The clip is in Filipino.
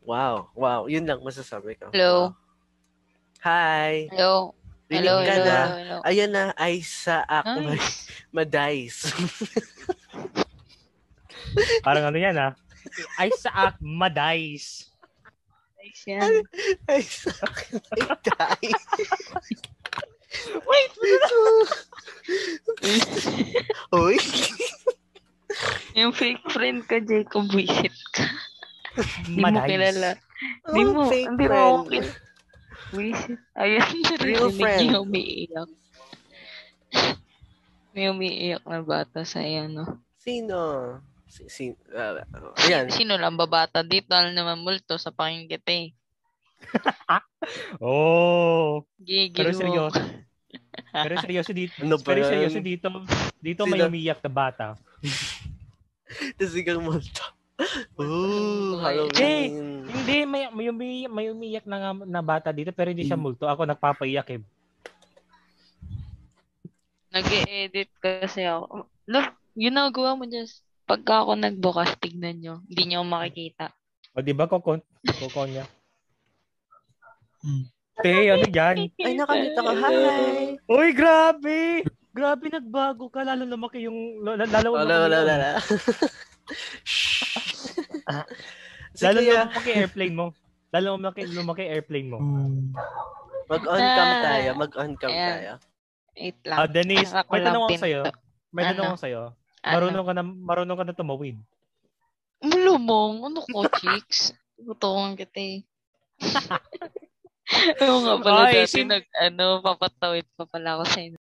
Wow. Yun lang masasabi ko. Hello. Wow. Hi. Hello. Rinig Hello, ka hello, na. hello, hello. Ayan na, Isaac Nice. Madice. Parang ano yan, ha? Isaac Madice. Nice yan. Isaac Madice. Wait! Uy. Yung fake friend ka, Jacob, visit ka. Hindi mo kilala. Hindi mo ako kilala. Visit. Ayun, Real friend. May umiiyak. May umiiyak na bata sa ano. Sino? Ayan. Sino lang babata dito? Alam naman multo sa pakinggan eh. Oh. Gigil mo. Pero seryoso dito. Ano ba yan? Seryoso dito. Dito may umiyak na bata. Tapos ikaw multo. Ooh, Halloween. Hindi, may umiyak na bata dito pero hindi siya multo. Ako nagpapaiyak eh. Nag-e-edit kasi ako. Look, ginagawa mo just pagka ako nagbukas, tignan nyo. Hindi nyo makikita. O di ba kokon niya? Te, ano yan? Ay, nakakita ka. Hi! Uy, grabe! Grabe, nagbago ka. Lalo lumaki yung... Lalo lumaki airplane mo. Lalo lumaki airplane mo. Mag-on cam tayo. Wait lang. Denise, may tanong ako sa'yo. Ano? Marunong ka na tumawid. Malumong. Ano ko, chicks? Gutungan kita eh. Oo nga pala dati papatawid pa pala ako sa